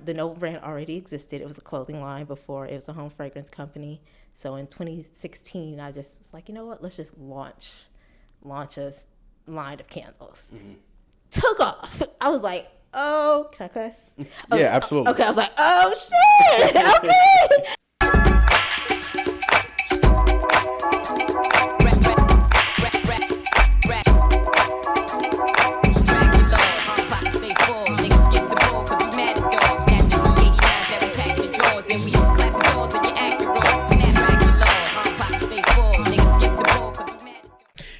the Noble brand already existed. It was a clothing line before it was a home fragrance company. So in 2016, I just was like, you know what? Let's just launch a line of candles. Mm-hmm. Took off. I was like, oh, can I cuss? Oh, yeah, absolutely. Okay, I was like, oh shit. Okay.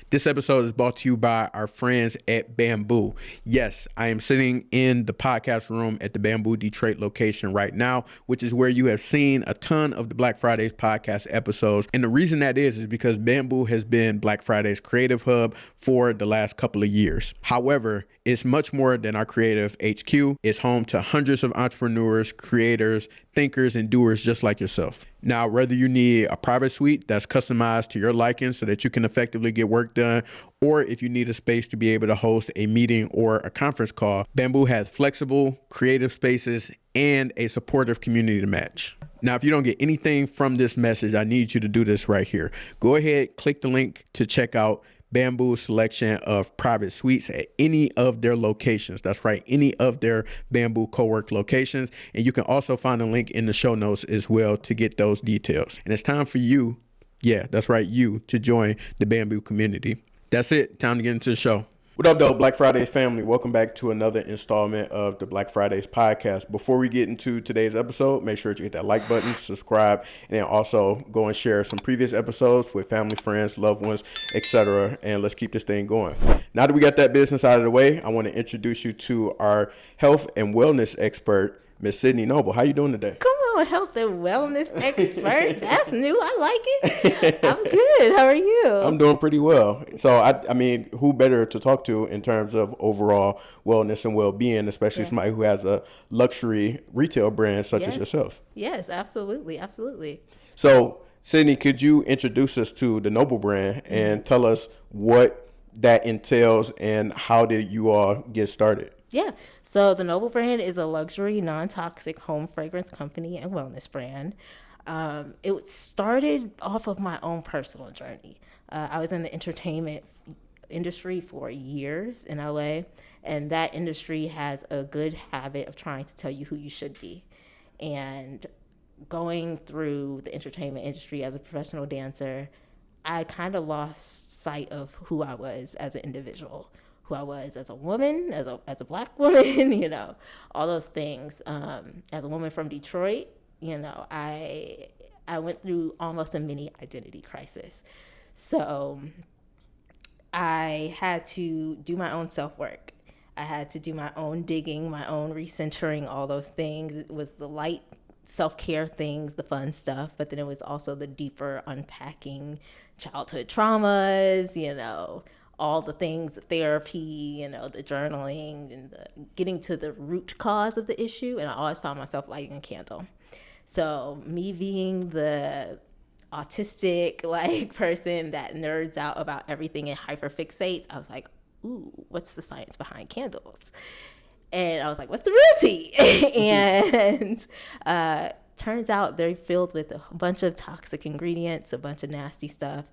This episode is brought to you by our friends at Bamboo. Yes, I am sitting in the podcast room at the Bamboo Detroit location right now, which is where you have seen a ton of the Black Fridays podcast episodes. And the reason that is because Bamboo has been Black Friday's creative hub for the last couple of years. However, it's much more than our creative HQ. It's home to hundreds of entrepreneurs, creators, thinkers, and doers just like yourself. Now, whether you need a private suite that's customized to your liking so that you can effectively get work done, or if you need a space to be able to host a meeting or a conference call, Bamboo has flexible, creative spaces and a supportive community to match. Now, if you don't get anything from this message, I need you to do this right here. Go ahead, click the link to check out Bamboo's selection of private suites at any of their locations. That's right, any of their Bamboo co-work locations. And you can also find a link in the show notes as well to get those details. And it's time for you, yeah, that's right, you, to join the Bamboo community. That's it. Time to get into the show. What up, though, Black Fridays family? Welcome back to another installment of the Black Fridays podcast. Before we get into today's episode, make sure to hit that like button, subscribe, and then also go and share some previous episodes with family, friends, loved ones, etc. And let's keep this thing going. Now that we got that business out of the way, I want to introduce you to our health and wellness expert, Miss Sydney Noble. How you doing today? Come on, health and wellness expert. That's new. I like it. I'm good. How are you? I'm doing pretty well. So, I mean, who better to talk to in terms of overall wellness and well-being, especially somebody who has a luxury retail brand such as yourself? Yes, absolutely. Absolutely. So, Sydney, could you introduce us to the Noble brand and tell us what that entails and how did you all get started? Yeah. So the Noble brand is a luxury, non-toxic home fragrance company and wellness brand. It started off of my own personal journey. I was in the entertainment industry for years in LA, and that industry has a good habit of trying to tell you who you should be. And going through the entertainment industry as a professional dancer, I kind of lost sight of who I was as an individual. Who I was as a woman, as a Black woman, you know, all those things. As a woman from Detroit, you know, I went through almost a mini identity crisis. So I had to do my own self-work. I had to do my own digging, my own recentering, all those things. It was the light self-care things, the fun stuff, but then it was also the deeper unpacking childhood traumas, you know, all the things, the therapy, you know, the journaling and the getting to the root cause of the issue. And I always found myself lighting a candle. So me being the autistic like person that nerds out about everything and hyperfixates, I was like, ooh, what's the science behind candles? And I was like, what's the real tea? And turns out they're filled with a bunch of toxic ingredients, a bunch of nasty stuff.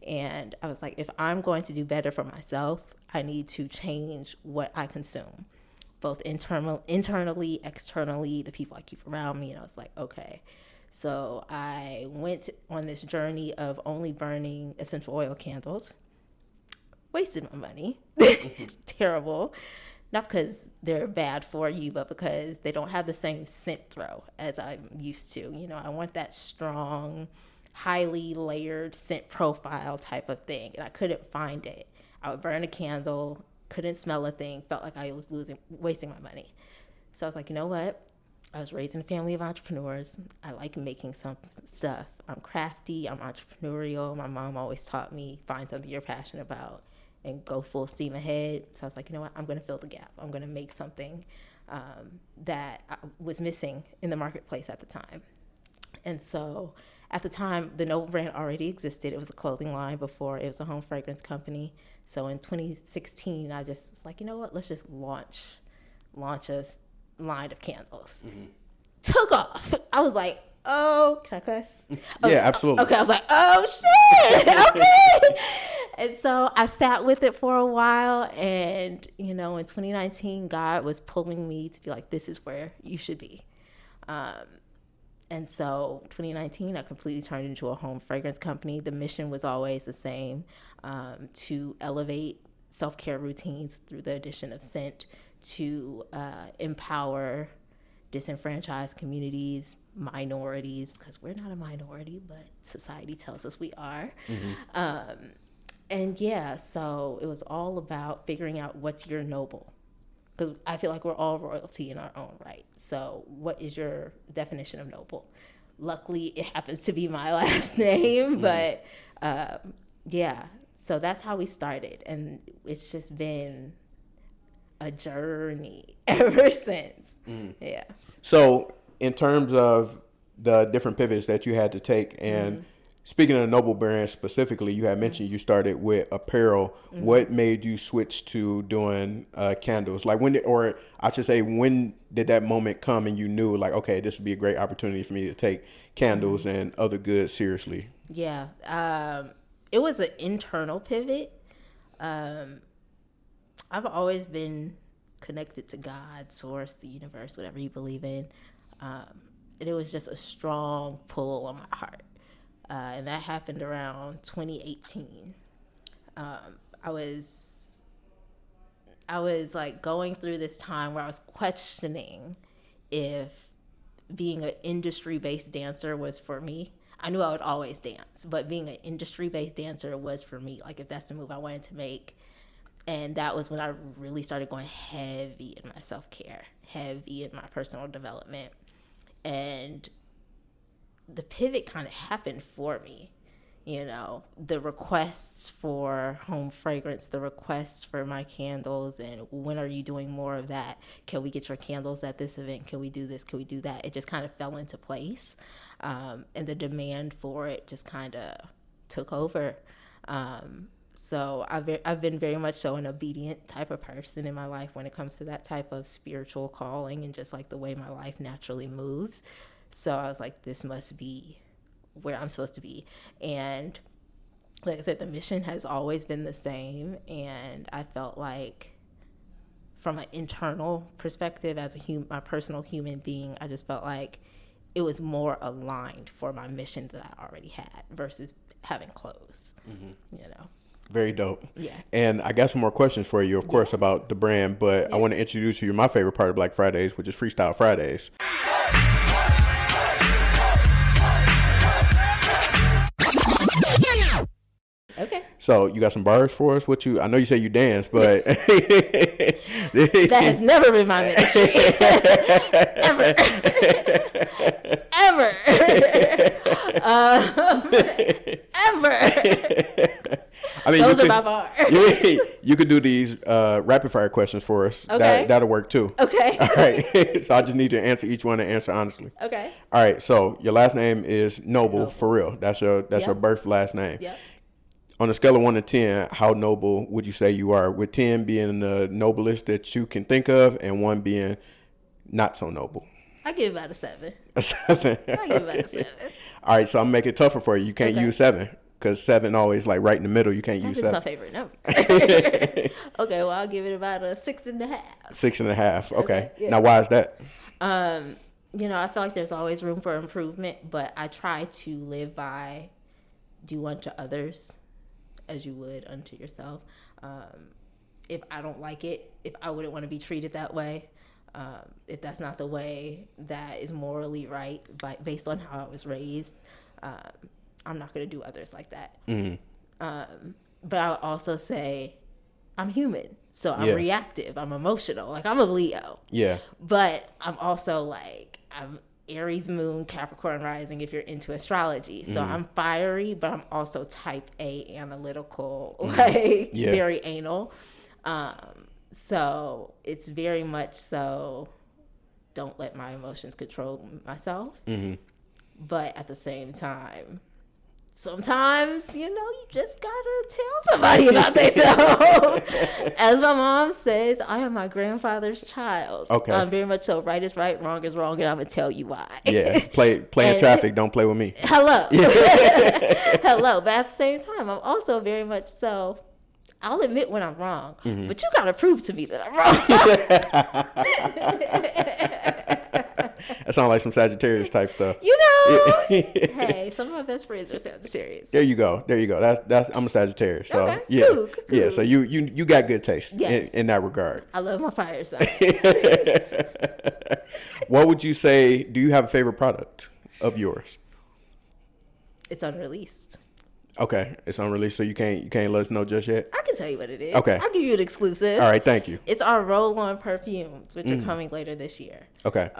And I was like, if I'm going to do better for myself, I need to change what I consume, both internally, externally, the people I keep around me. And I was like, okay. So I went on this journey of only burning essential oil candles, wasted my money, terrible. Not because they're bad for you, but because they don't have the same scent throw as I'm used to. You know, I want that strong, highly layered scent profile type of thing, and I couldn't find it. I would burn a candle, couldn't smell a thing, felt like I was wasting my money. So I was like, you know what? I was raised in a family of entrepreneurs. I like making some stuff. I'm crafty, I'm entrepreneurial. My mom always taught me, find something you're passionate about and go full steam ahead. So I was like, you know what? I'm going to fill the gap. I'm going to make something that was missing in the marketplace at the time. And so at the time, the Noble brand already existed. It was a clothing line before it was a home fragrance company. So in 2016, I just was like, you know what? Let's just launch a line of candles. Took off. I was like, oh, can I cuss? Oh, Yeah, absolutely. Okay, I was like, oh shit. Okay. And so I sat with it for a while, and in 2019, God was pulling me to be like, this is where you should be. And so 2019, I completely turned into a home fragrance company. The mission was always the same, to elevate self-care routines through the addition of scent, to empower disenfranchised communities, minorities, because we're not a minority, but society tells us we are. And yeah, so it was all about figuring out what's your noble. Because I feel like we're all royalty in our own right. So what is your definition of noble? Luckily, it happens to be my last name, but yeah. So that's how we started. And it's just been a journey ever since. Yeah. So in terms of the different pivots that you had to take, and speaking of the Noble brand specifically, you had mentioned you started with apparel. What made you switch to doing candles? Like when did that moment come and you knew like, okay, this would be a great opportunity for me to take candles and other goods seriously? Yeah. It was an internal pivot. I've always been connected to God, source, the universe, whatever you believe in. And it was just a strong pull on my heart. And that happened around 2018. I was like going through this time where I was questioning if being an industry-based dancer was for me. I knew I would always dance, but being an industry-based dancer was for me. Like if that's the move I wanted to make. And that was when I really started going heavy in my self-care, heavy in my personal development. And the pivot kind of happened for me. The requests for home fragrance, the requests for my candles, and when are you doing more of that? Can we get your candles at this event? Can we do this? Can we do that? It just kind of fell into place. And the demand for it just kind of took over. So I've been very much so an obedient type of person in my life when it comes to that type of spiritual calling and just like the way my life naturally moves. So I was like, this must be where I'm supposed to be. And like I said, the mission has always been the same. And I felt like from an internal perspective as my personal human being, I just felt like it was more aligned for my mission that I already had versus having clothes, Very dope. Yeah. And I got some more questions for you, of course, about the brand, but I want to introduce you to my favorite part of Black Fridays, which is Freestyle Fridays. Okay. So you got some bars for us? I know you say you dance, but that has never been my ministry. Ever. Ever. Ever. I mean, those are my bars. You could do these rapid fire questions for us. Okay. That'll work too. Okay. All right. So I just need you to answer each one and answer honestly. Okay. All right. So your last name is Noble. For real. That's your birth last name. Yep. On a scale of 1 to 10, how noble would you say you are? With 10 being the noblest that you can think of, and 1 being not so noble. I give about a 7. A 7. I give about a 7. All right, so I'm gonna make it tougher for you. You can't use 7 because 7 always like right in the middle. You can't use 7. That's my favorite number. Okay, well I'll give it about a 6.5. 6.5. Okay. Yeah. Now why is that? I feel like there's always room for improvement, but I try to live by do unto others as you would unto yourself. If I don't like it, if I wouldn't want to be treated that way, if that's not the way that is morally right, based on how I was raised, I'm not going to do others like that. But I would also say I'm human, so I'm reactive, I'm emotional, like I'm a Leo. Yeah. But I'm also like, I'm Aries moon, Capricorn rising if you're into astrology. So I'm fiery, but I'm also type A analytical, very anal. So it's very much so don't let my emotions control myself. But at the same time, sometimes, you just gotta tell somebody about themselves. As my mom says, I am my grandfather's child. Okay. Very much so. Right is right, wrong is wrong, and I'm gonna tell you why. Yeah, play in traffic. Don't play with me. Hello. Hello. But at the same time, I'm also very much so. I'll admit when I'm wrong, but you gotta prove to me that I'm wrong. That sounds like some Sagittarius type stuff. Hey, some of my best friends are Sagittarius. There you go. That's I'm a Sagittarius. So Okay, yeah, cool. yeah. So you got good taste Yes. in that regard. I love my fire sign. What would you say? Do you have a favorite product of yours? It's unreleased. Okay, it's unreleased, so you can't let us know just yet. I can tell you what it is. Okay, I'll give you an exclusive. All right, thank you. It's our roll-on perfumes, which are coming later this year. Okay.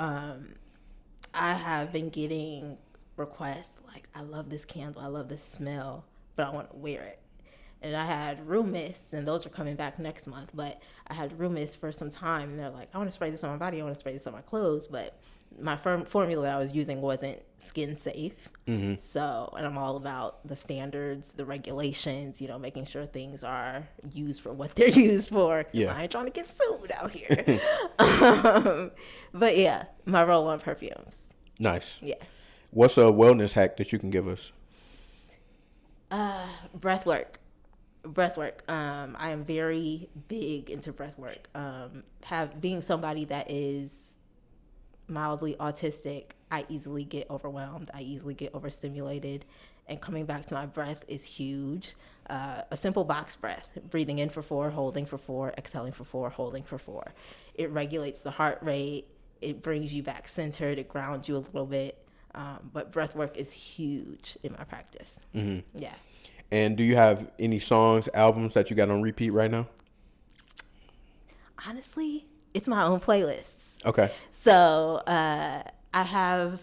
I have been getting requests like, I love this candle, I love this smell, but I want to wear it. And I had room mists, and those are coming back next month. But I had room mists for some time, and they're like, I want to spray this on my body, I want to spray this on my clothes, but my formula that I was using wasn't skin safe. So, and I'm all about the standards, the regulations, making sure things are used for what they're used for. Yeah. I ain't trying to get sued out here. But yeah, my roll-on perfumes. Nice. Yeah. What's a wellness hack that you can give us? Breath work. I am very big into breath work. Being somebody that is mildly autistic, I easily get overwhelmed. I easily get overstimulated. And coming back to my breath is huge. A simple box breath, breathing in for 4, holding for 4, exhaling for 4, holding for 4. It regulates the heart rate. It brings you back centered. It grounds you a little bit. But breath work is huge in my practice. Yeah. And do you have any songs, albums that you got on repeat right now? Honestly, it's my own playlists. Okay. So I have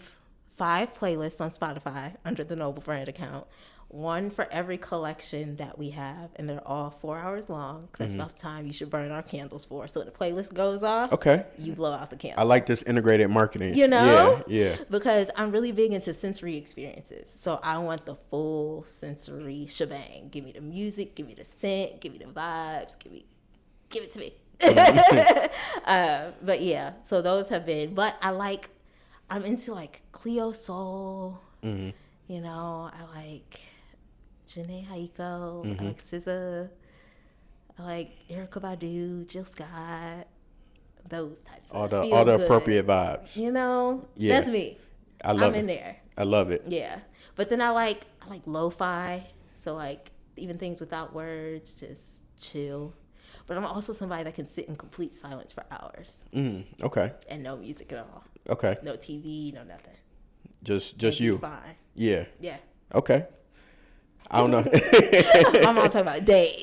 5 playlists on Spotify under the Noble Brand account. One for every collection that we have, and they're all 4 hours long, because that's about the time you should burn our candles for. So when the playlist goes off, you blow out the candle. I like this integrated marketing. Yeah. Because I'm really big into sensory experiences. So I want the full sensory shebang. Give me the music, give me the scent, give me the vibes, give it to me. But yeah, so those have been, but I'm into like Cleo Soul, I like Janae Haiko, I like SZA, I like Erykah Badu, Jill Scott, those types all of the good. appropriate vibes. Yeah. That's me. I'm in there. I love it. Yeah. But then I like lo-fi, so like even things without words, just chill. But I'm also somebody that can sit in complete silence for hours. Okay. And no music at all. Okay. No TV, no nothing. Just you. Fine. Yeah. Yeah. Okay. I don't know. I'm not talking about days.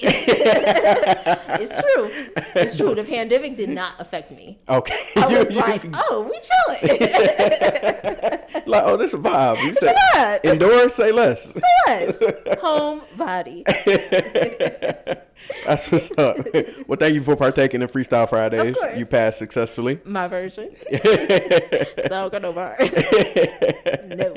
It's true. The pandemic did not affect me. Okay. I was like, we chilling. Like, this a vibe. You said vibe. Indoors, say less. Home body. That's what's up. Well, thank you for partaking in Freestyle Fridays. Of course. You passed successfully. My version. So I don't got no bars. No.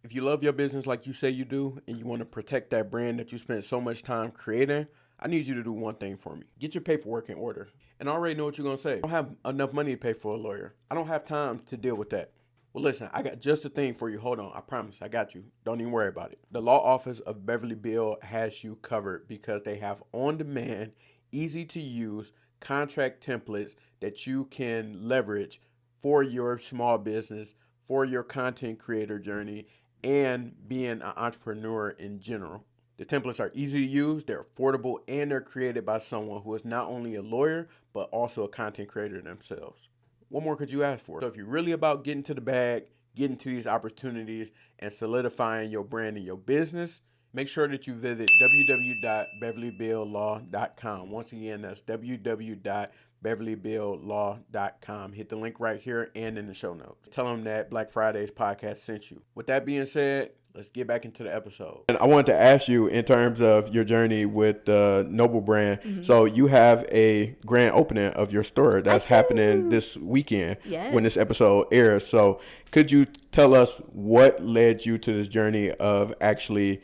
If you love your business like you say you do, and you want to protect that brand that you spent so much time creating, I need you to do one thing for me. Get your paperwork in order. And I already know what you're going to say. I don't have enough money to pay for a lawyer. I don't have time to deal with that. Well, listen, I got just the thing for you. Hold on. I promise. I got you. Don't even worry about it. The law office of Beverly Bill has you covered because they have on-demand, easy-to-use contract templates that you can leverage for your small business, for your content creator journey, and being an entrepreneur in general. The templates are easy to use, they're affordable, and they're created by someone who is not only a lawyer, but also a content creator themselves. What more could you ask for? So if you're really about getting to the bag, getting to these opportunities, and solidifying your brand and your business, make sure that you visit www.beverlybilllaw.com. Once again, that's www.beverlybilllaw.com. Hit the link right here and in the show notes. Tell them that Black Friday's podcast sent you. With that being said, Let's get back into the episode. And I wanted to ask you in terms of your journey with the Noble brand. Mm-hmm. So you have a grand opening of your store that's happening this weekend when this episode airs. So could you tell us what led you to this journey of actually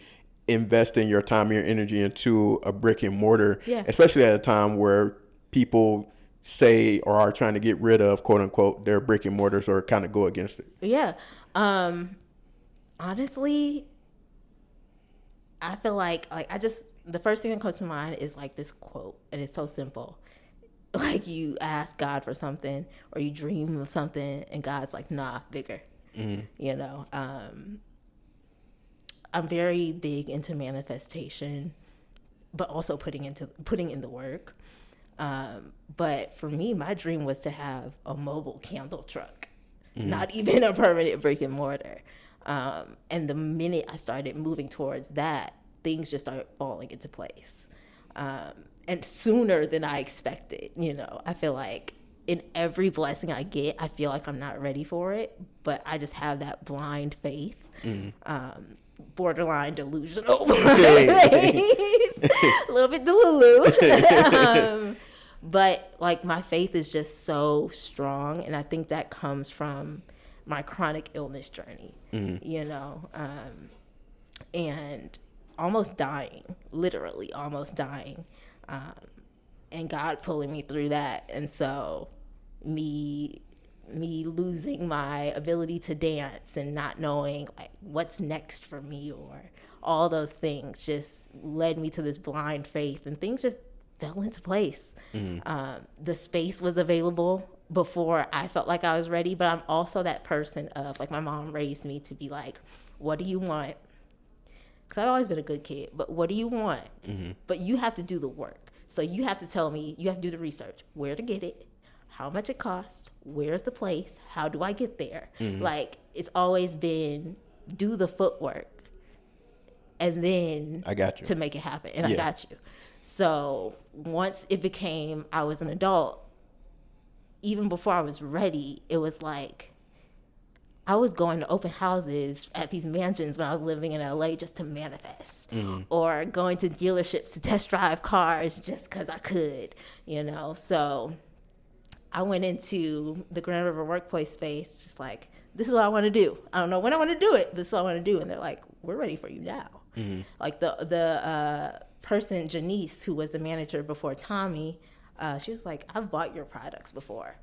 investing your time and your energy into a brick and mortar, especially at a time where people say or are trying to get rid of, quote unquote, their brick and mortars or kind of go against it? Yeah. Honestly, I feel like the first thing that comes to mind is like this quote, and it's so simple. Like, you ask God for something or you dream of something and God's like, nah, bigger. Mm-hmm. You know, I'm very big into manifestation, but also putting in the work. But for me, my dream was to have a mobile candle truck, not even a permanent brick and mortar. And the minute I started moving towards that, things just started falling into place. And sooner than I expected, you know. I feel like in every blessing I get, I feel like I'm not ready for it, but I just have that blind faith, borderline delusional faith, a little bit delulu. But like, my faith is just so strong, and I think that comes from my chronic illness journey, you know, and almost dying, literally almost dying, and God pulling me through that. And so me losing my ability to dance and not knowing like what's next for me or all those things just led me to this blind faith, and things just fell into place. The space was available before I felt like I was ready, but I'm also that person of, like, my mom raised me to be like, what do you want? Because I've always been a good kid, but what do you want? But you have to do the work. So you have to tell me, you have to do the research, where to get it, how much it costs, where's the place, how do I get there? Like, it's always been do the footwork and then I got you to make it happen. And I got you. So once it became, I was an adult, even before I was ready, it was like I was going to open houses at these mansions when I was living in LA just to manifest, or going to dealerships to test drive cars just because I could, you know. So I went into the Grand River workplace space just like, this is what I want to do. I don't know when I want to do it, but this is what I want to do. And they're like, we're ready for you now. Like the person, Janice, who was the manager before Tommy, she was like, I've bought your products before.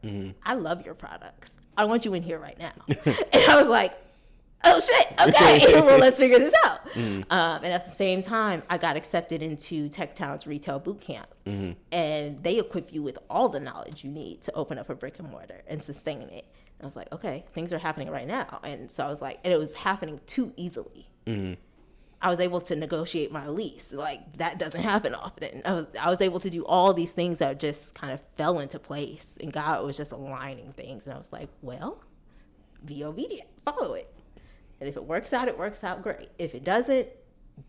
I love your products. I want you in here right now. And I was like, oh shit, okay, well, let's figure this out. And at the same time, I got accepted into Tech Town's retail boot camp. And they equip you with all the knowledge you need to open up a brick and mortar and sustain it. And I was like, okay, things are happening right now. And so I was like, and it was happening too easily. I was able to negotiate my lease. Like, that doesn't happen often. I was able to do all these things that just kind of fell into place, and God was just aligning things. And I was like, well, be obedient, follow it. And if it works out, great. If it doesn't,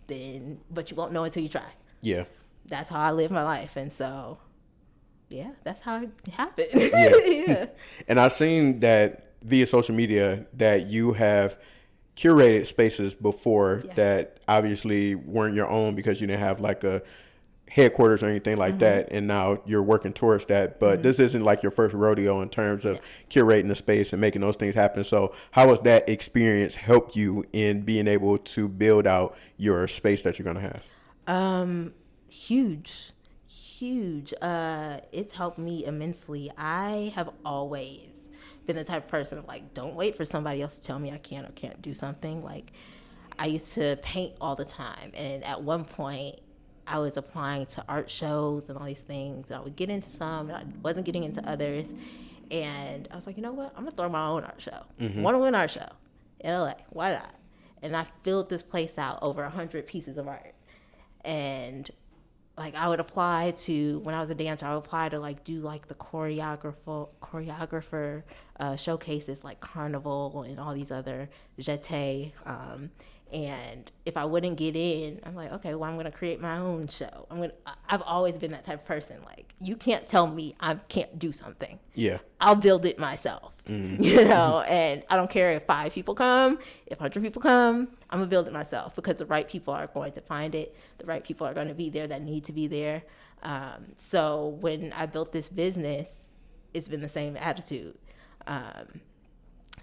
then, but you won't know until you try. Yeah. That's how I live my life. And so, yeah, that's how it happened. Yeah. And I've seen that via social media that you have curated spaces before that obviously weren't your own because you didn't have like a headquarters or anything like that, and now you're working towards that. But this isn't like your first rodeo in terms of curating the space and making those things happen. So how has that experience helped you in being able to build out your space that you're going to have? Huge. It's helped me immensely. I have always been the type of person of like, don't wait for somebody else to tell me I can or can't do something. Like, I used to paint all the time, and at one point I was applying to art shows and all these things, and I would get into some and I wasn't getting into others, and I was like, you know what, I'm gonna throw my own art show, one-on-one art show in LA, why not? And I filled this place out, over 100 pieces of art. And like, I would apply to, when I was a dancer, I would apply to like do like the choreographer showcases like Carnival and all these other Jeté. And if I wouldn't get in, I'm like, okay, well, I'm going to create my own show. I've always been that type of person. Like, you can't tell me I can't do something. Yeah. I'll build it myself, and I don't care if 5 people come, if 100 people come, I'm going to build it myself, because the right people are going to find it. The right people are going to be there that need to be there. So when I built this business, it's been the same attitude.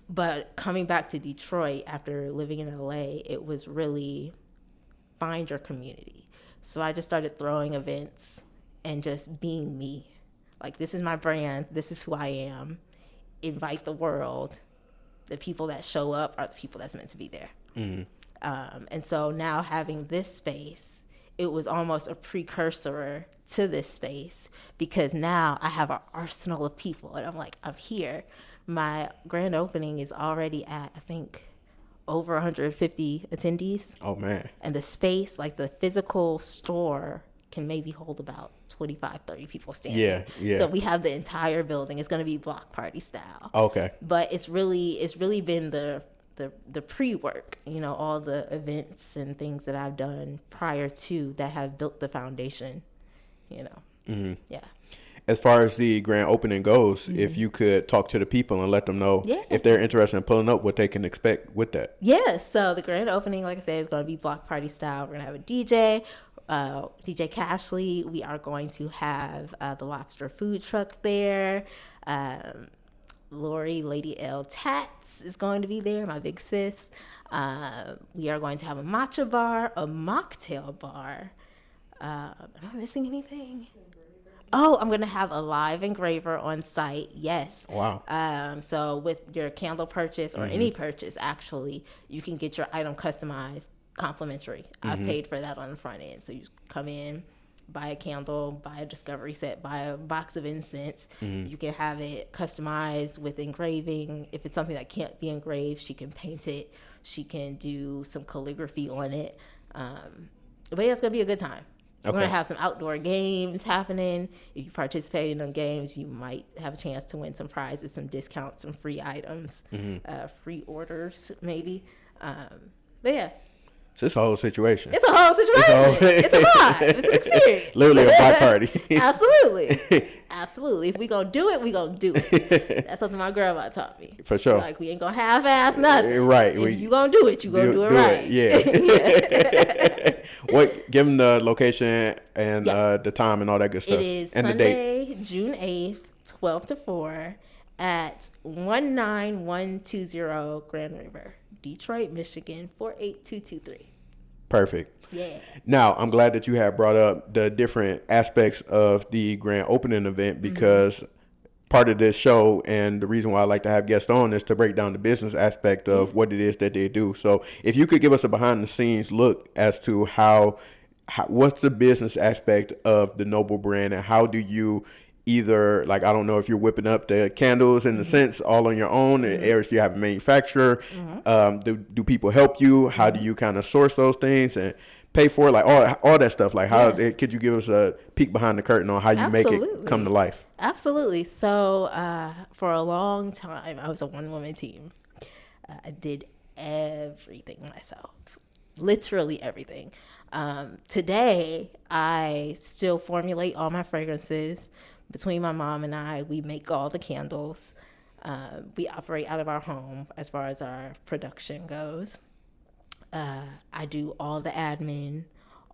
But coming back to Detroit after living in LA, it was really find your community. So I just started throwing events and just being me. Like, this is my brand. This is who I am. Invite the world. The people that show up are the people that's meant to be there. And so now having this space, it was almost a precursor to this space, because now I have an arsenal of people, and I'm like, I'm here. My grand opening is already at, I think, over 150 attendees. Oh, man. And the space, like the physical store, can maybe hold about 25, 30 people standing. Yeah. So we have the entire building. It's going to be block party style. Okay. But it's really been the pre-work, all the events and things that I've done prior to that have built the foundation, Yeah. As far as the grand opening goes, if you could talk to the people and let them know if they're interested in pulling up, what they can expect with that. Yeah, so the grand opening, like I said, is going to be block party style. We're going to have a DJ, DJ Cashley. We are going to have the lobster food truck there. Lori, Lady L Tats is going to be there, my big sis. We are going to have a matcha bar, a mocktail bar. Am I missing anything? Oh, I'm going to have a live engraver on site. Yes. Wow. So with your candle purchase or any purchase, actually, you can get your item customized complimentary. I've paid for that on the front end. So you come in, buy a candle, buy a discovery set, buy a box of incense. You can have it customized with engraving. If it's something that can't be engraved, she can paint it. She can do some calligraphy on it. But yeah, it's going to be a good time. We're going to have some outdoor games happening. If you participate in them games, you might have a chance to win some prizes, some discounts, some free items, free orders maybe. But yeah. So it's a whole situation. It's a whole situation. It's a vibe. It's an experience. Literally a block party. Absolutely. If we going to do it, we going to do it. That's something my grandma taught me. For sure. Like, we ain't going to half-ass nothing. Right. If you going to do it, you going to do it right. Give them the location and the time and all that good stuff. It is and Sunday, the date. June 8th, 12 to 4 at 19120 Grand River, Detroit, Michigan, 48223. Perfect. Yeah. Now, I'm glad that you have brought up the different aspects of the grand opening event, because part of this show and the reason why I like to have guests on is to break down the business aspect of what it is that they do. So if you could give us a behind the scenes look as to how what's the business aspect of the Noble brand, and how do you either, like, I don't know if you're whipping up the candles in the scents all on your own, or if you have a manufacturer, do people help you? How do you kind of source those things and pay for it? Like all that stuff. Like how could you give us a peek behind the curtain on how you make it come to life? Absolutely. So for a long time, I was a one-woman team. I did everything myself, literally everything. Today, I still formulate all my fragrances. Between my mom and I, we make all the candles. We operate out of our home as far as our production goes. I do all the admin,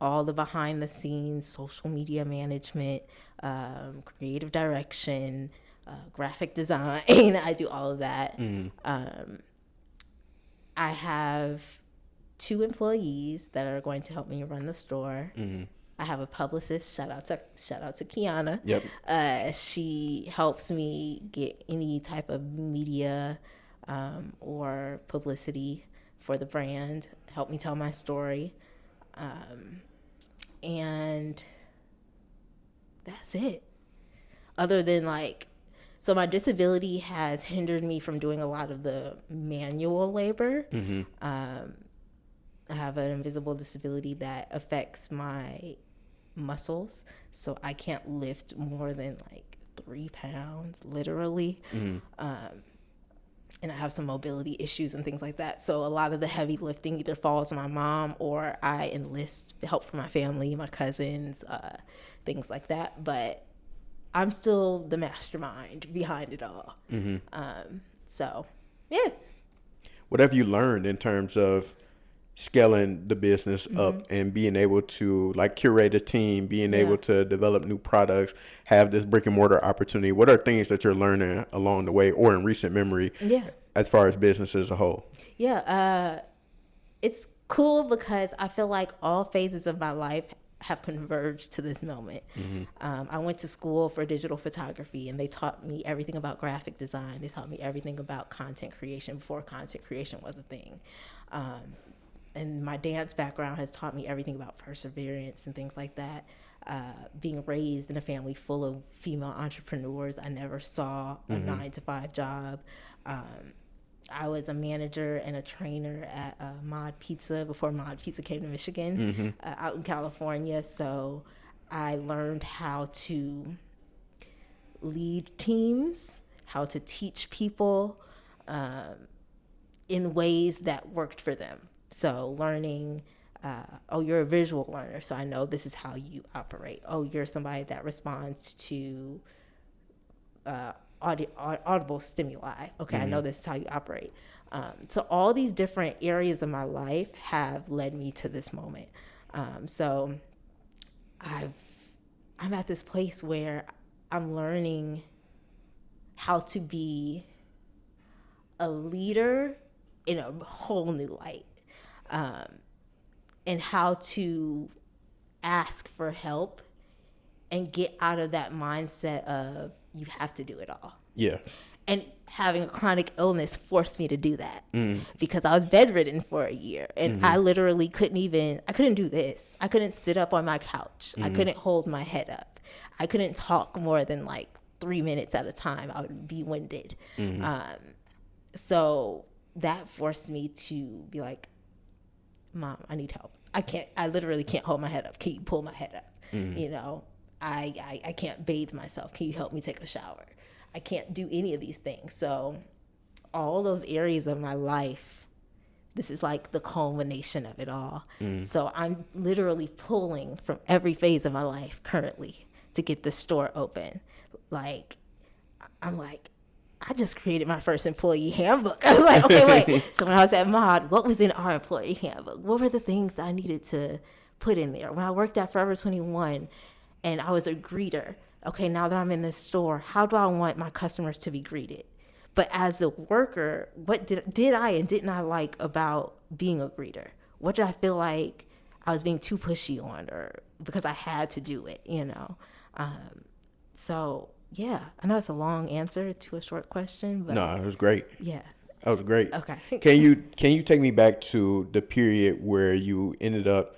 all the behind the scenes, social media management, creative direction, graphic design. I do all of that. I have 2 employees that are going to help me run the store. I have a publicist. Shout out to Kiana. Yep. She helps me get any type of media or publicity for the brand. Help me tell my story, and that's it. Other than so my disability has hindered me from doing a lot of the manual labor. I have an invisible disability that affects my muscles, so I can't lift more than 3 pounds, literally. and I have some mobility issues and things like that. So a lot of the heavy lifting either falls on my mom, or I enlist help from my family, my cousins, things like that. But I'm still the mastermind behind it all. So, yeah. What have you learned in terms of scaling the business up and being able to like curate a team, being Yeah. able to develop new products, have this brick and mortar opportunity? What are things that you're learning along the way or in recent memory Yeah. as far as business as a whole? Yeah. It's cool because I feel like all phases of my life have converged to this moment. I went to school for digital photography, and they taught me everything about graphic design. They taught me everything about content creation before content creation was a thing. And my dance background has taught me everything about perseverance and things like that. Being raised in a family full of female entrepreneurs, I never saw a 9 to 5 job. I was a manager and a trainer at Mod Pizza before Mod Pizza came to Michigan, out in California. So I learned how to lead teams, how to teach people in ways that worked for them. So learning, oh, you're a visual learner, so I know this is how you operate. Oh, you're somebody that responds to audible stimuli. Okay, I know this is how you operate. So all these different areas of my life have led me to this moment. So I'm at this place where I'm learning how to be a leader in a whole new light, and how to ask for help and get out of that mindset of you have to do it all. Yeah. And having a chronic illness forced me to do that, because I was bedridden for a year, and I literally I couldn't do this. I couldn't sit up on my couch. I couldn't hold my head up. I couldn't talk more than like 3 minutes at a time. I would be winded. So that forced me to be like, Mom, I need help. I literally can't hold my head up. Can you pull my head up? You know, I can't bathe myself. Can you help me take a shower? I can't do any of these things. So all those areas of my life, this is like the culmination of it all. So I'm literally pulling from every phase of my life currently to get the store open. Like, I'm like, I just created my first employee handbook. I was like, okay, wait. So when I was at Mod, what was in our employee handbook? What were the things that I needed to put in there? When I worked at Forever 21 and I was a greeter, okay, now that I'm in this store, how do I want my customers to be greeted? But as a worker, what did I and didn't I like about being a greeter? What did I feel like I was being too pushy on, or because I had to do it, you know? So yeah, I know it's a long answer to a short question, but No, it was great. yeah. That was great. Okay. Can you take me back to the period where you ended up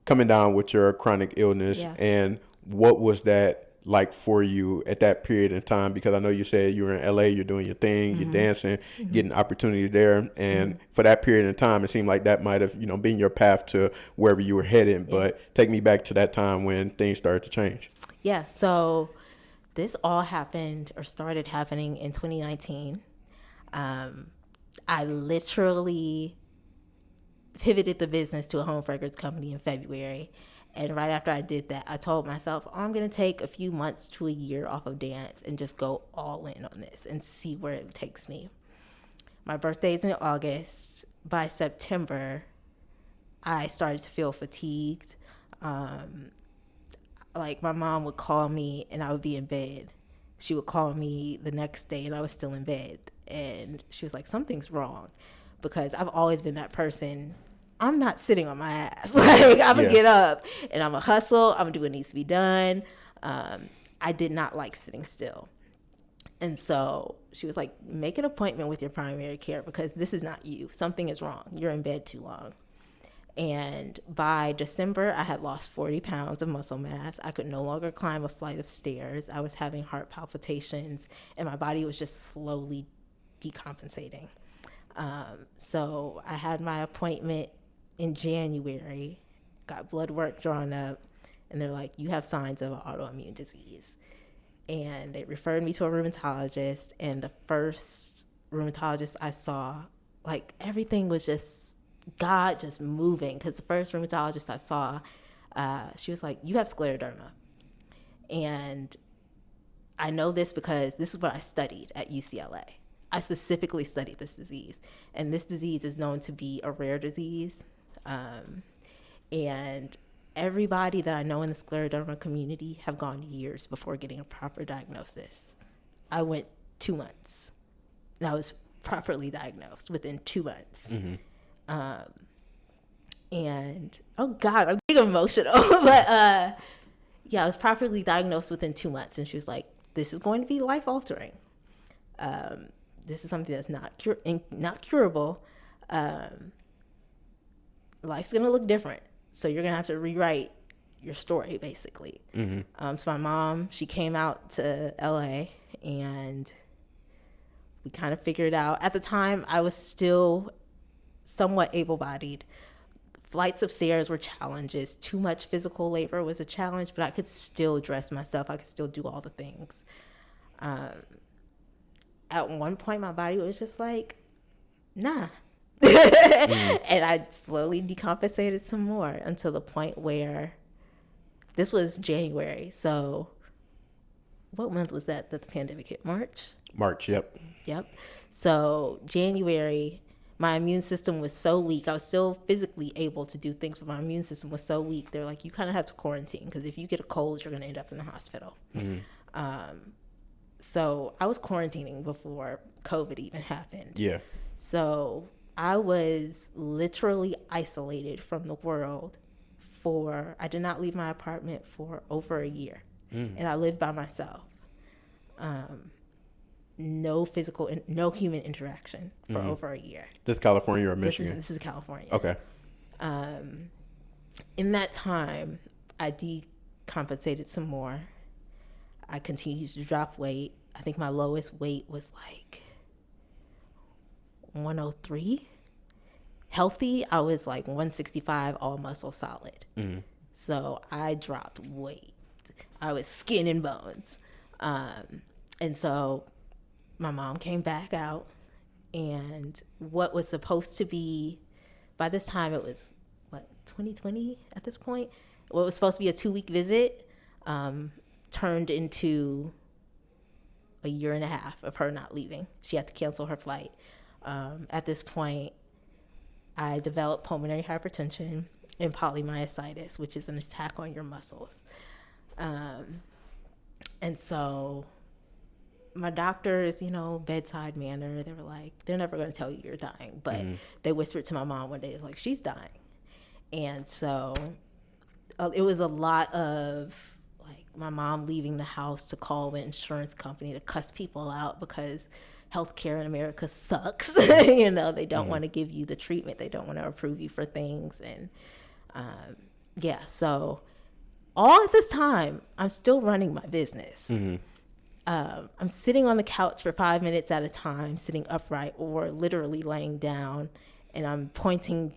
coming down with your chronic illness, Yeah. and what was that like for you at that period in time? Because I know you said you were in LA, you're doing your thing, you're dancing, getting opportunities there, and for that period of time, it seemed like that might have, you know, been your path to wherever you were heading. But take me back to that time when things started to change. Yeah. So this all happened or started happening in 2019. I literally pivoted the business to a home fragrance company in February. And right after I did that, I told myself, oh, I'm going to take a few months to a year off of dance and just go all in on this and see where it takes me. My birthday's in August. By September, I started to feel fatigued. Like my mom would call me and I would be in bed. She would call me the next day and I was still in bed. And she was like, something's wrong. Because I've always been that person. I'm not sitting on my ass. Like, I'm going to get up and I'm going to hustle. I'm going to do what needs to be done. I did not like sitting still. And so she was like, make an appointment with your primary care because this is not you. Something is wrong. You're in bed too long. And by December, I had lost 40 pounds of muscle mass. I could no longer climb a flight of stairs. I was having heart palpitations, and my body was just slowly decompensating. So I had my appointment in January, got blood work drawn up, and they're like, you have signs of an autoimmune disease. And they referred me to a rheumatologist, and the first rheumatologist I saw, like everything was just God just moving. Because the first rheumatologist I saw, she was like, "You have scleroderma," and I know this because this is what I studied at UCLA. I specifically studied this disease, and this disease is known to be a rare disease. And everybody that I know in the scleroderma community have gone years before getting a proper diagnosis. I went 2 months, and I was properly diagnosed within 2 months. And oh God, I'm getting emotional. But yeah, I was properly diagnosed within 2 months, and she was like, "This is going to be life altering. This is something that's not curable. Life's gonna look different, so you're gonna have to rewrite your story, basically." So my mom, she came out to LA, and we kind of figured out. At the time, I was still somewhat able-bodied. Flights of stairs were challenges. Too much physical labor was a challenge, but I could still dress myself. I could still do all the things. At one point, my body was just like, nah. And I slowly decompensated some more until the point where this was January. So what month was that the pandemic hit? March? March, yep. Yep. So January, my immune system was so weak. I was still physically able to do things, but my immune system was so weak. They're like, you kind of have to quarantine because if you get a cold, you're going to end up in the hospital. So I was quarantining before COVID even happened. Yeah. So I was literally isolated from the world I did not leave my apartment for over a year. And I lived by myself. No human interaction for over a year. This is California or Michigan? This is California. Okay. In that time, I decompensated some more. I continued to drop weight. I think my lowest weight was like 103. Healthy, I was like 165, all muscle solid. So I dropped weight. I was skin and bones. And so my mom came back out, and what was supposed to be, by this time it was, 2020 at this point? What was supposed to be a 2-week visit turned into a year and a half of her not leaving. She had to cancel her flight. At this point, I developed pulmonary hypertension and polymyositis, which is an attack on your muscles. And so my doctors, bedside manner, they were like, they're never going to tell you you're dying. But they whispered to my mom one day, it's like, she's dying. And so it was a lot of like my mom leaving the house to call the insurance company to cuss people out because healthcare in America sucks. They don't want to give you the treatment. They don't want to approve you for things. And so all at this time, I'm still running my business. I'm sitting on the couch for 5 minutes at a time, sitting upright or literally laying down, and I'm pointing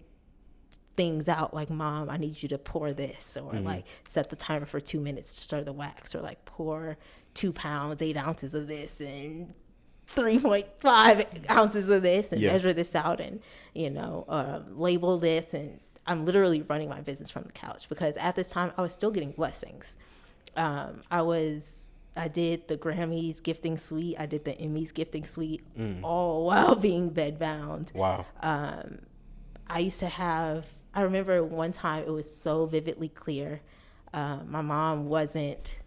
things out like, Mom, I need you to pour this, or like set the timer for 2 minutes to stir the wax, or like pour 2 pounds, 8 ounces of this, and 3.5 ounces of this, and measure this out, and label this. And I'm literally running my business from the couch because at this time I was still getting blessings. I did the Grammys gifting suite, I did the Emmys gifting suite, all while being bedbound. Wow. I remember one time, it was so vividly clear. My mom wasn't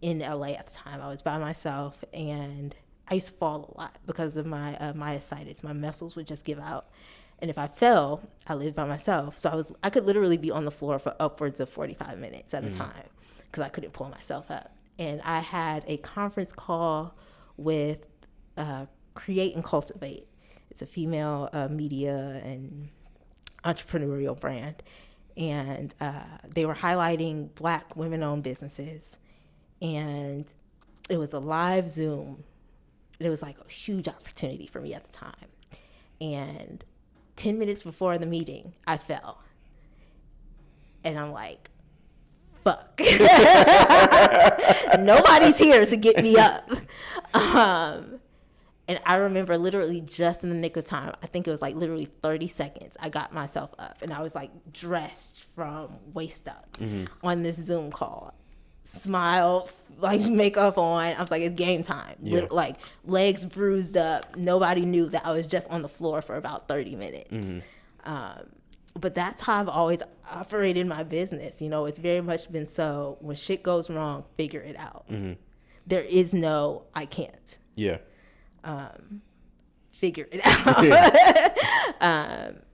in LA at the time. I was by myself, and I used to fall a lot because of my myositis. My muscles would just give out. And if I fell, I lived by myself. So I could literally be on the floor for upwards of 45 minutes at a time because I couldn't pull myself up. And I had a conference call with Create and Cultivate. It's a female media and entrepreneurial brand. And they were highlighting Black women-owned businesses. And it was a live Zoom. It was like a huge opportunity for me at the time. And 10 minutes before the meeting, I fell. And I'm like, fuck. Nobody's here to get me up. And I remember literally just in the nick of time, I think it was like literally 30 seconds, I got myself up and I was like dressed from waist up on this Zoom call. Smile, like makeup on. I was like, it's game time. Yeah. Like legs bruised up. Nobody knew that I was just on the floor for about 30 minutes. But that's how I've always operated my business. You know, it's very much been so when shit goes wrong, figure it out. There is no, I can't. Yeah. Figure it out.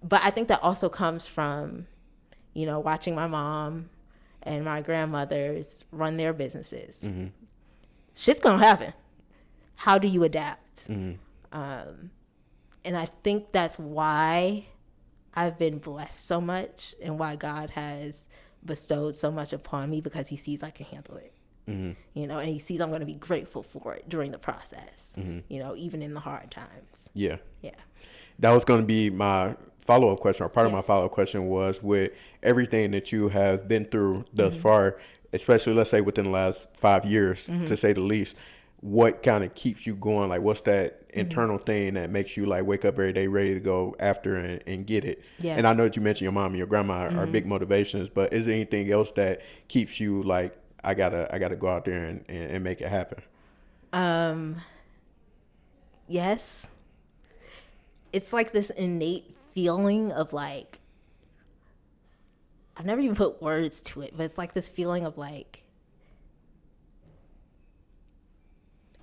But I think that also comes from, you know, watching my mom and my grandmothers run their businesses. Shit's gonna happen. How do you adapt? And I think that's why I've been blessed so much and why God has bestowed so much upon me, because he sees I can handle it. You know, and he sees I'm going to be grateful for it during the process, you know, even in the hard times. Yeah. Yeah. That was going to be my follow-up question, or part of my follow-up question was, with everything that you have been through thus far, especially let's say within the last 5 years, to say the least, what kind of keeps you going? Like, what's that internal thing that makes you like wake up every day ready to go after and get it? Yeah. And I know that you mentioned your mom and your grandma are big motivations, but is there anything else that keeps you like, I gotta go out there and make it happen? Yes. It's like this innate feeling of like, I've never even put words to it, but it's like this feeling of like,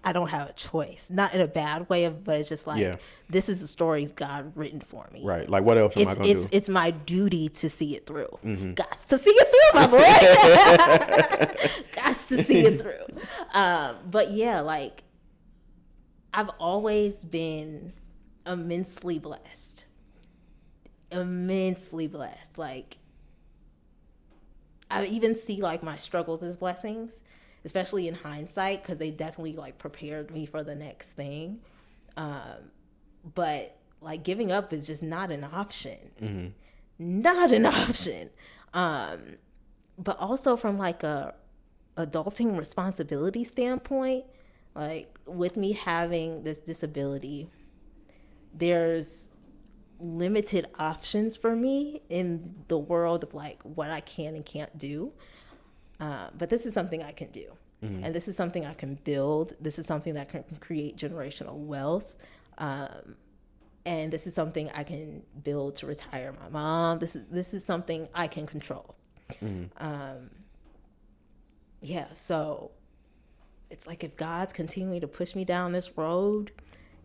I don't have a choice. Not in a bad way, but it's just like, this is the stories God written for me. Right. Like, what else am I going to do? It's my duty to see it through. Got to see it through, my boy. Got to see it through. But yeah, like, I've always been immensely blessed. Immensely blessed. Like, I even see like my struggles as blessings, especially in hindsight, because they definitely like prepared me for the next thing. But like giving up is just not an option. Not an option. But also from like a adulting responsibility standpoint, like with me having this disability, there's limited options for me in the world of like what I can and can't do. But this is something I can do. And this is something I can build. This is something that can create generational wealth. And this is something I can build to retire my mom. This is something I can control. Yeah, so it's like if God's continuing to push me down this road,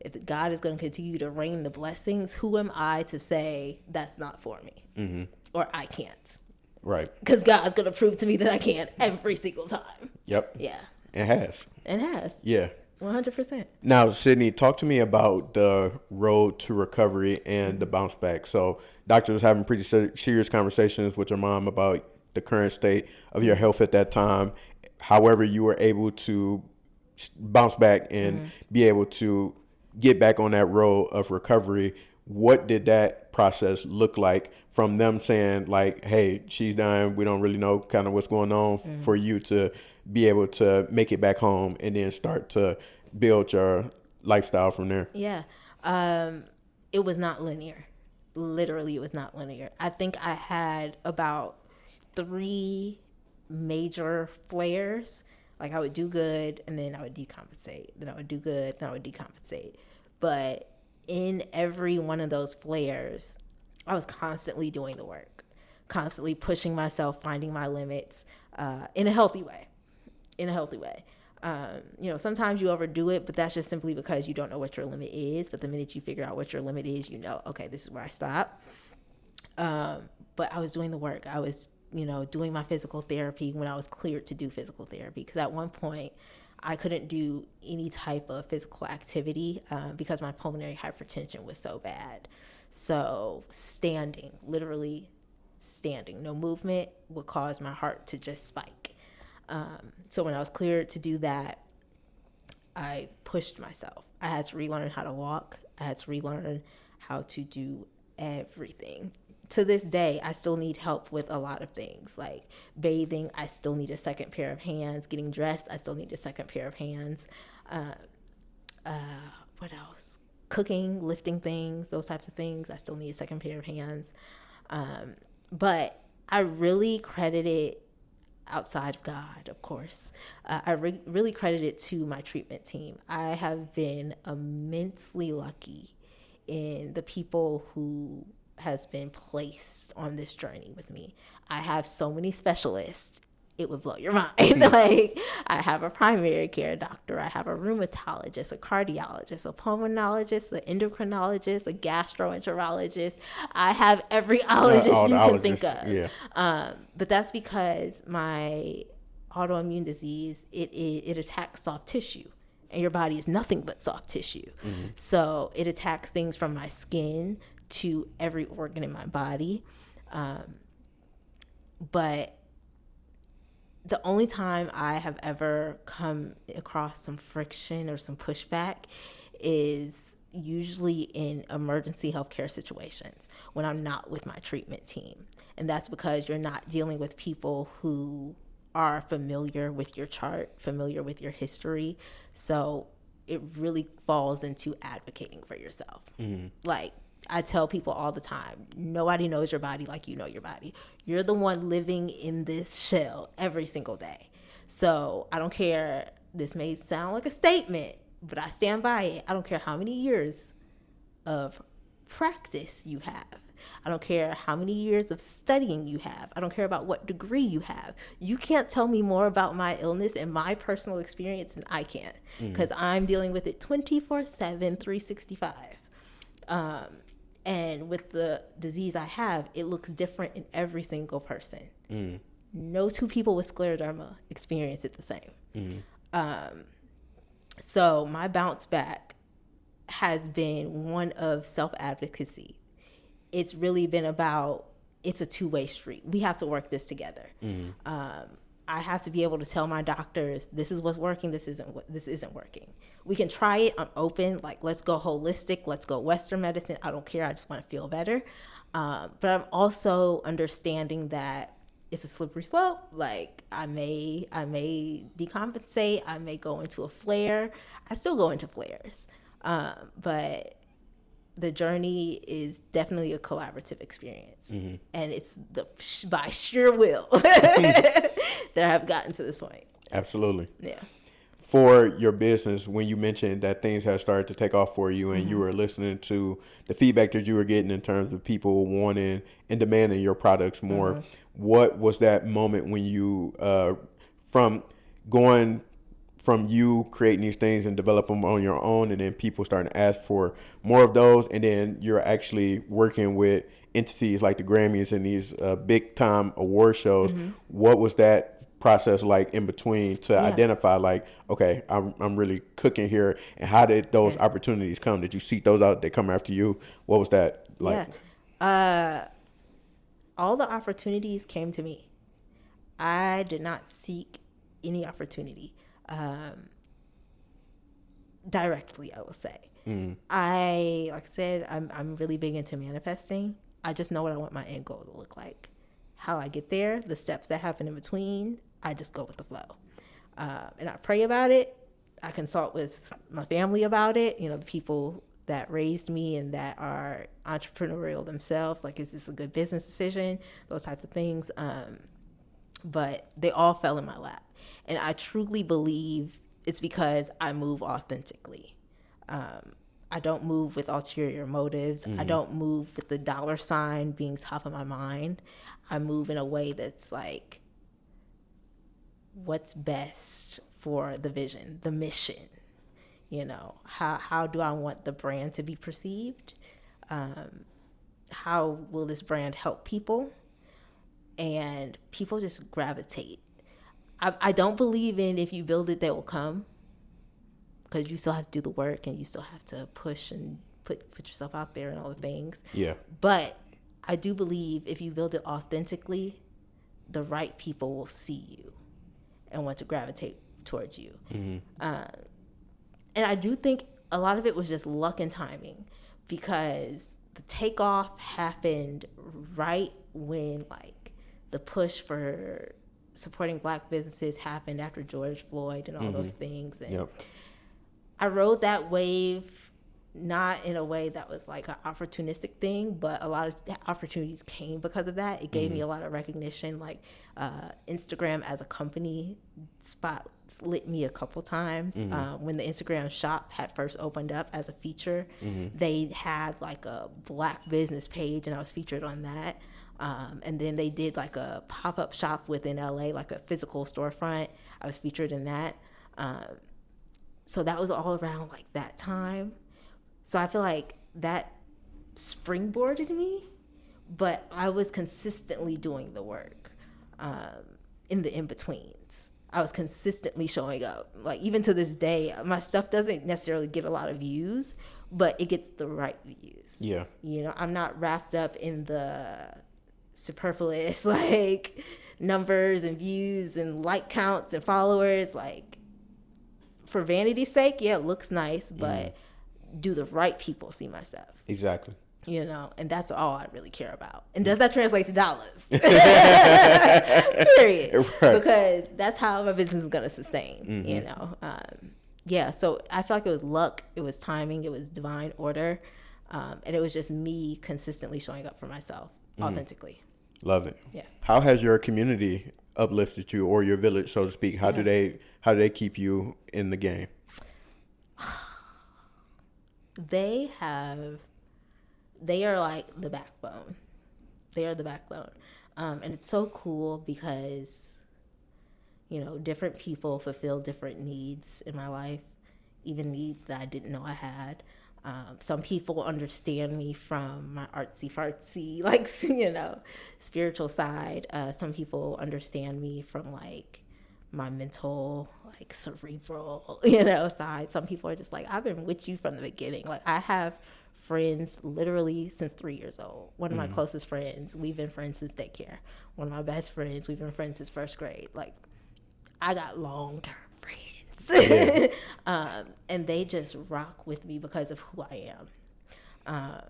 if God is going to continue to rain the blessings, who am I to say that's not for me or I can't? Right. Because God's going to prove to me that I can every single time. Yep. Yeah. It has. It has. Yeah. 100%. Now, Sydney, talk to me about the road to recovery and the bounce back. So doctor was having pretty serious conversations with your mom about the current state of your health at that time. However, you were able to bounce back and be able to get back on that road of recovery. What did that process look like from them saying like, hey, she's dying, we don't really know kind of what's going on, for you to be able to make it back home and then start to build your lifestyle from there? Yeah. It was not linear. Literally, it was not linear. I think I had about 3 major flares. Like I would do good and then I would decompensate. Then I would do good, then I would decompensate. But in every one of those flares, I was constantly doing the work, constantly pushing myself, finding my limits, in a healthy way. You know, sometimes you overdo it, but that's just simply because you don't know what your limit is. But the minute you figure out what your limit is, you know, okay, this is where I stop. But I was doing the work. I was, you know, doing my physical therapy when I was cleared to do physical therapy. Because at one point, I couldn't do any type of physical activity because my pulmonary hypertension was so bad. So standing, literally standing, no movement would cause my heart to just spike. So when I was cleared to do that, I pushed myself. I had to relearn how to walk. I had to relearn how to do everything. To this day, I still need help with a lot of things, like bathing. I still need a second pair of hands. Getting dressed, I still need a second pair of hands. what else? Cooking, lifting things, those types of things. I still need a second pair of hands. But I really credit it, outside of God, of course, really credit it to my treatment team. I have been immensely lucky in the people who has been placed on this journey with me. I have so many specialists, it would blow your mind. Like, I have a primary care doctor, I have a rheumatologist, a cardiologist, a pulmonologist, an endocrinologist, a gastroenterologist. I have every ologist All you the can think allergists, of. yeah. But that's because my autoimmune disease, it attacks soft tissue, and your body is nothing but soft tissue. So it attacks things from my skin to every organ in my body. But the only time I have ever come across some friction or some pushback is usually in emergency healthcare situations when I'm not with my treatment team. And that's because you're not dealing with people who are familiar with your chart, familiar with your history. So it really falls into advocating for yourself. Like, I tell people all the time, nobody knows your body like you know your body. You're the one living in this shell every single day. So I don't care, this may sound like a statement, but I stand by it. I don't care how many years of practice you have. I don't care how many years of studying you have. I don't care about what degree you have. You can't tell me more about my illness and my personal experience than I can, because I'm dealing with it 24/7, 365. And with the disease I have, it looks different in every single person. No two people with scleroderma experience it the same. So my bounce back has been one of self-advocacy. It's really been about, it's a two-way street. We have to work this together. I have to be able to tell my doctors, this is what's working, this isn't working. We can try it, I'm open, like, let's go holistic, let's go Western medicine, I don't care, I just want to feel better. But I'm also understanding that it's a slippery slope. Like, I may decompensate, I may go into a flare. I still go into flares. But the journey is definitely a collaborative experience. And it's by sheer will that I have gotten to this point. Absolutely. Yeah. For your business, when you mentioned that things have started to take off for you and you were listening to the feedback that you were getting in terms of people wanting and demanding your products more, what was that moment when you, from you creating these things and develop them on your own, and then people starting to ask for more of those, and then you're actually working with entities like the Grammys and these big time award shows? What was that process like in between to identify, like, okay, I'm really cooking here? And how did those opportunities come? Did you seek those out? They come after you? What was that like? All the opportunities came to me. I did not seek any opportunity directly, I will say. Like I said, I'm really big into manifesting. I just know what I want my end goal to look like. How I get there, the steps that happen in between, I just go with the flow. And I pray about it. I consult with my family about it, the people that raised me and that are entrepreneurial themselves. Like, is this a good business decision? Those types of things. But they all fell in my lap. And I truly believe it's because I move authentically. I don't move with ulterior motives. I don't move with the dollar sign being top of my mind. I move in a way that's like, what's best for the vision, the mission? How do I want the brand to be perceived? How will this brand help people? And people just gravitate. I don't believe in, if you build it, they will come, because you still have to do the work and you still have to push and put yourself out there and all the things. Yeah. But I do believe if you build it authentically, the right people will see you and want to gravitate towards you. And I do think a lot of it was just luck and timing, because the takeoff happened right when, like, the push for supporting Black businesses happened after George Floyd and all those things. And I rode that wave not in a way that was like an opportunistic thing, but a lot of opportunities came because of that. It gave me a lot of recognition. Like Instagram as a company spotlit me a couple times. When the Instagram shop had first opened up as a feature, they had like a Black business page, and I was featured on that. And then they did like a pop-up shop within LA, like a physical storefront. I was featured in that. So that was all around like that time. So I feel like that springboarded me, but I was consistently doing the work in the in-betweens. I was consistently showing up. Like even to this day, my stuff doesn't necessarily get a lot of views, but it gets the right views. Yeah. You know, I'm not wrapped up in the superfluous like numbers and views and like counts and followers. Like for vanity's sake, yeah, it looks nice, but do the right people see my stuff? Exactly. You know, and that's all I really care about. And does that translate to dollars? Period. Right. Because that's how my business is going to sustain, you know. Yeah, so I feel like it was luck, it was timing, it was divine order, and it was just me consistently showing up for myself authentically. Love it. Yeah. How has your community uplifted you, or your village, so to speak? How do they keep you in the game? They are like the backbone. They are the backbone. And it's so cool because, you know, different people fulfill different needs in my life, even needs that I didn't know I had. Some people understand me from my artsy-fartsy, like, you know, spiritual side. Some people understand me from, like, my mental, like, cerebral, you know, side. Some people are just like, I've been with you from the beginning. Like, I have friends literally since 3 years old. One of my closest friends, we've been friends since daycare. One of my best friends, we've been friends since first grade. Like, I got long-term friends. Yeah. And they just rock with me because of who I am.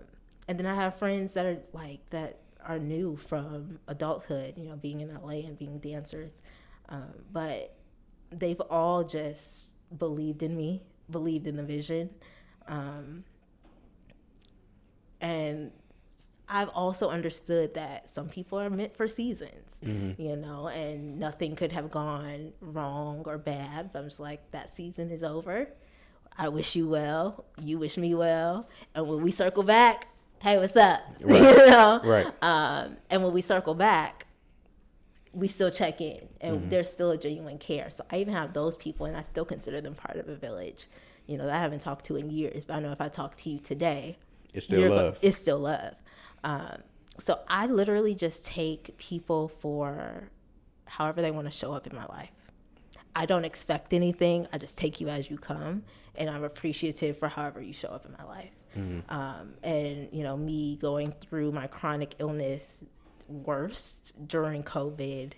And then I have friends that are like, that are new from adulthood, you know, being in LA and being dancers. But they've all just believed in me, believed in the vision. And I've also understood that some people are meant for seasons, you know, and nothing could have gone wrong or bad. But I'm just like, that season is over. I wish you well. You wish me well. And when we circle back, hey, what's up? Right. You know? Right. And when we circle back, we still check in, and there's still a genuine care. So I even have those people, and I still consider them part of a village, you know, that I haven't talked to in years. But I know if I talk to you today, it's still love. It's still love. So I literally just take people for however they want to show up in my life. I don't expect anything. I just take you as you come, and I'm appreciative for however you show up in my life. And, you know, me going through my chronic illness worst during COVID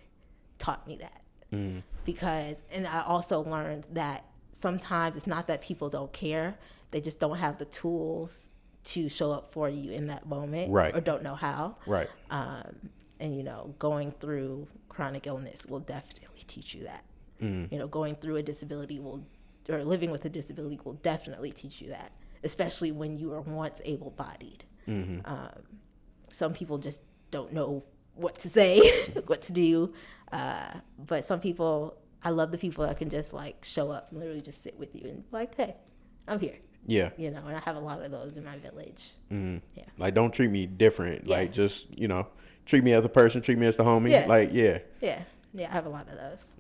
taught me that. Because, and I also learned that sometimes it's not that people don't care. They just don't have the tools to show up for you in that moment, right, or don't know how. Right. And, you know, going through chronic illness will definitely teach you that. You know, going through a disability or living with a disability will definitely teach you that, especially when you were once able-bodied. Some people just don't know what to say, what to do. But some people, I love the people that can just like show up and literally just sit with you and like, hey, I'm here. Yeah. You know, and I have a lot of those in my village. Yeah. Like, don't treat me different. Yeah. Like, just, you know, treat me as a person, treat me as the homie. Yeah. Like, yeah. Yeah. Yeah, I have a lot of those.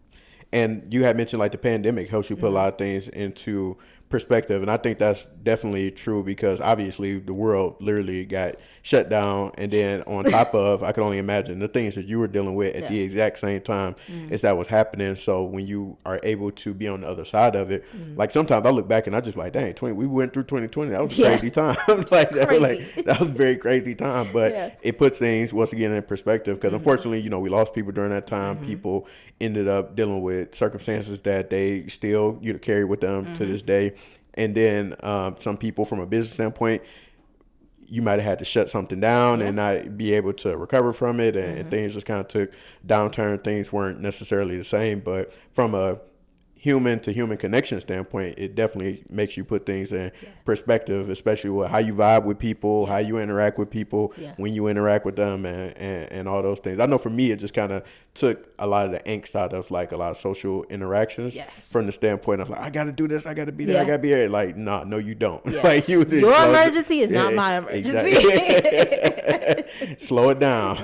And you had mentioned like the pandemic helps you put a lot of things into perspective. And I think that's definitely true, because obviously the world literally got shut down. And then on top of, I can only imagine the things that you were dealing with at the exact same time as that was happening. So when you are able to be on the other side of it, like sometimes I look back and I just like, dang, we went through 2020. That was a crazy time. Like that was a very crazy time. But it puts things once again in perspective, because unfortunately, you know, we lost people during that time. People ended up dealing with circumstances that they still, you know, carry with them to this day. And then some people from a business standpoint, you might have had to shut something down and not be able to recover from it. And things just kind of took downturn. Things weren't necessarily the same. But from a human to human connection standpoint, it definitely makes you put things in perspective, especially with how you vibe with people, how you interact with people, when you interact with them, and all those things. I know for me, it just kind of took a lot of the angst out of like a lot of social interactions from the standpoint of like, I got to do this, I got to be there, I got to be here. Like, nah, no, you don't. Like your emergency is not my emergency. Exactly. Slow it down.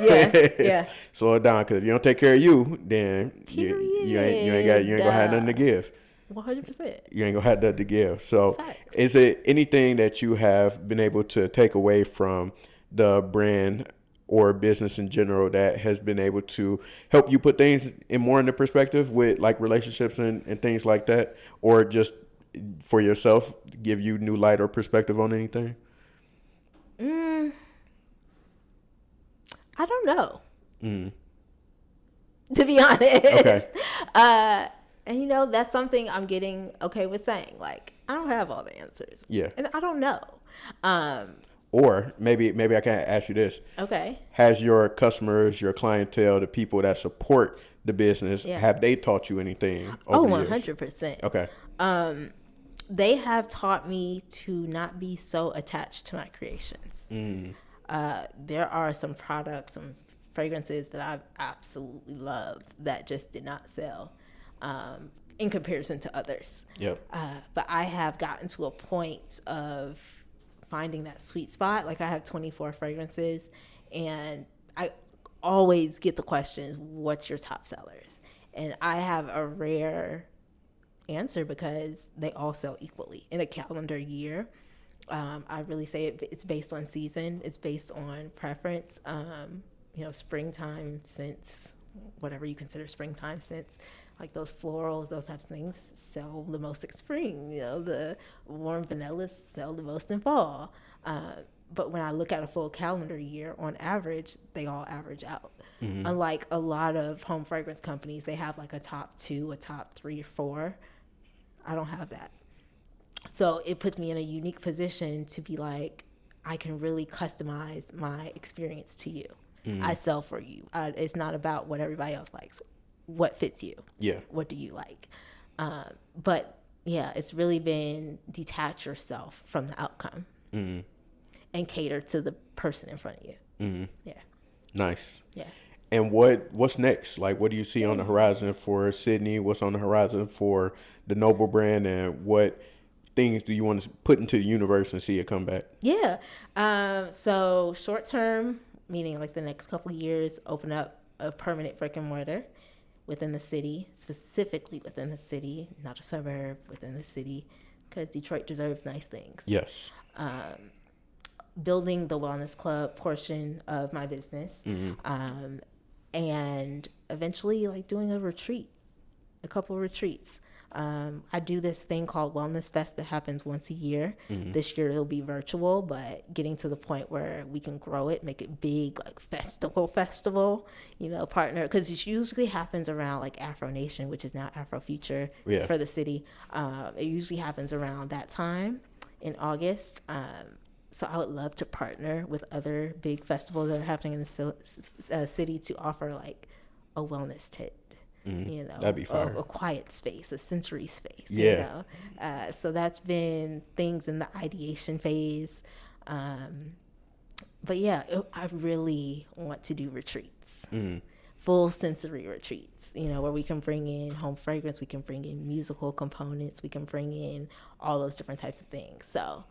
Slow it down, because if you don't take care of you, then you ain't gonna have nothing to give. 100%. You ain't gonna have nothing to give. So, is it anything that you have been able to take away from the brand or business in general that has been able to help you put things in more into perspective with like relationships and things like that, or just for yourself, give you new light or perspective on anything? I don't know. To be honest. Okay. And you know, that's something I'm getting okay with saying. Like, I don't have all the answers. Yeah. And I don't know. Or maybe I can ask you this. Okay. Has your customers, your clientele, the people that support the business, have they taught you anything over the years? 100%. Okay. They have taught me to not be so attached to my creations. There are some products, some fragrances that I've absolutely loved that just did not sell in comparison to others. But I have gotten to a point of finding that sweet spot. Like, I have 24 fragrances, and I always get the questions, what's your top sellers? And I have a rare answer because they all sell equally in a calendar year. I really say it's based on season. It's based on preference. Springtime scents, whatever you consider springtime scents, like those florals, those types of things sell the most in spring. The warm vanillas sell the most in fall. But when I look at a full calendar year, on average, they all average out. Unlike a lot of home fragrance companies, they have like a top 2, a top 3 or 4. I don't have that. So it puts me in a unique position to be like, I can really customize my experience to you. I sell for you. It's not about what everybody else likes. What fits you? What do you like? But yeah, it's really been detach yourself from the outcome and cater to the person in front of you. Nice. Yeah. And what's next? Like, what do you see on the horizon for Sydney? What's on the horizon for the Noble brand, and what things do you want to put into the universe and see it come back? So short term, meaning like the next couple of years, open up a permanent brick and mortar within the city, specifically within the city, not a suburb, within the city, because Detroit deserves nice things. Yes. Building the wellness club portion of my business, and eventually like doing a couple retreats. I do this thing called Wellness Fest that happens once a year. This year it'll be virtual, but getting to the point where we can grow it, make it big, like festival, partner, because it usually happens around like Afro Nation, which is now Afro Future for the city. It usually happens around that time in August. So I would love to partner with other big festivals that are happening in the city to offer like a wellness tent. That'd be fire. A quiet space, a sensory space. So that's been things in the ideation phase. But yeah, I really want to do retreats, full sensory retreats, where we can bring in home fragrance, we can bring in musical components, we can bring in all those different types of things. So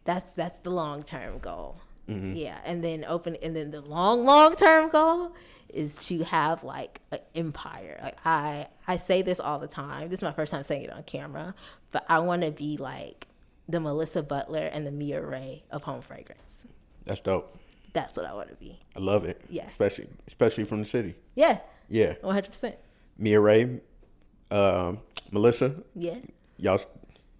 that's the long-term goal. And then the long-term goal is to have like an empire. Like I say this all the time. This is my first time saying it on camera, but I want to be like the Melissa Butler and the Mia Ray of home fragrance. That's dope. That's what I want to be. I love it. Yeah. Especially from the city. Yeah. Yeah. 100%. Mia Ray, Melissa. Yeah. Y'all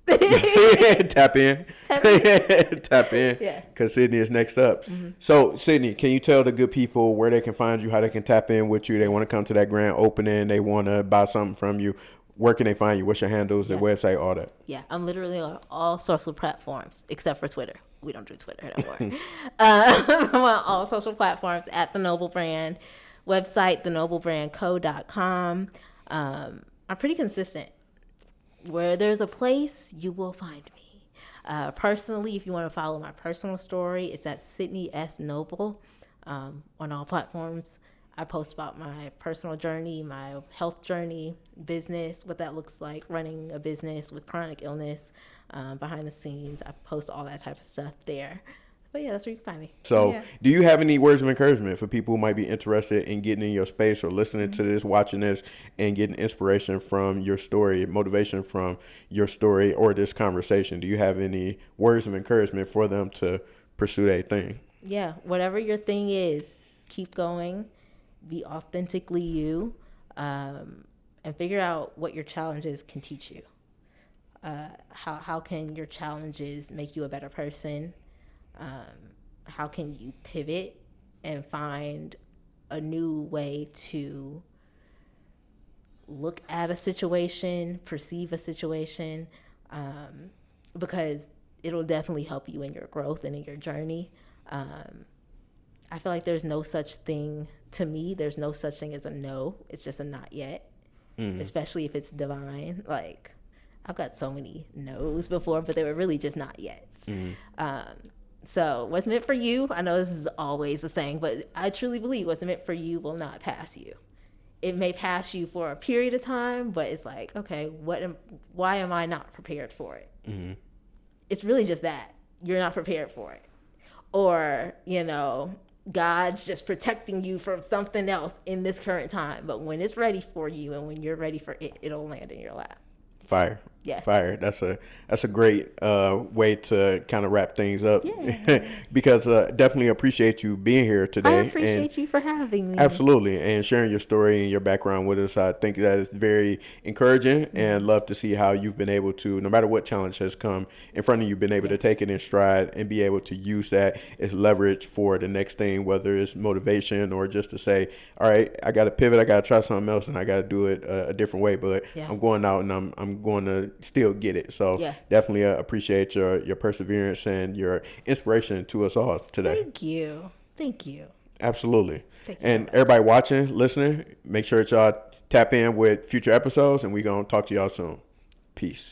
tap in. Tap in. Yeah. Because Sydney is next up. So, Sydney, can you tell the good people where they can find you, how they can tap in with you? They want to come to that grand opening. They want to buy something from you. Where can they find you? What's your handles, the website, all that? Yeah, I'm literally on all social platforms except for Twitter. We don't do Twitter anymore. I'm on all social platforms at The Noble Brand. Website, thenoblebrandco.com. I'm pretty consistent. Where there's a place, you will find me. Personally, if you want to follow my personal story, it's at Sydney S. Noble on all platforms. I post about my personal journey, my health journey, business, what that looks like, running a business with chronic illness, behind the scenes. I post all that type of stuff there. But yeah, that's where you can find me. So, Yeah. do you have any words of encouragement for people who might be interested in getting in your space or listening to this, watching this, and getting inspiration from your story, motivation from your story or this conversation? Do you have any words of encouragement for them to pursue that thing? Yeah, whatever your thing is, keep going, be authentically you, and figure out what your challenges can teach you. How can your challenges make you a better person? How can you pivot and find a new way to look at a situation, perceive a situation, because it'll definitely help you in your growth and in your journey. I feel like there's no such thing, to me, there's no such thing as a no. It's just a not yet, especially if it's divine. Like, I've got so many no's before, but they were really just not yet. So what's meant for you, I know this is always the saying, but I truly believe what's meant for you will not pass you. It may pass you for a period of time, but it's like, okay, why am I not prepared for it? It's really just that. You're not prepared for it. Or, God's just protecting you from something else in this current time. But when it's ready for you and when you're ready for it, it'll land in your lap. Fire. Yeah. Fire. That's a great way to kind of wrap things up. Yeah. Because definitely appreciate you being here today. I appreciate you for having me. Absolutely. And sharing your story and your background with us. I think that is very encouraging and love to see how you've been able to, no matter what challenge has come in front of you, been able to take it in stride and be able to use that as leverage for the next thing, whether it's motivation or just to say, all right, I got to pivot. I got to try something else and I got to do it a different way. But I'm going out and I'm going to still get it. So definitely appreciate your perseverance and your inspiration to us all today. Thank you. Absolutely. And everybody watching, listening, make sure that y'all tap in with future episodes and we're going to talk to y'all soon. Peace.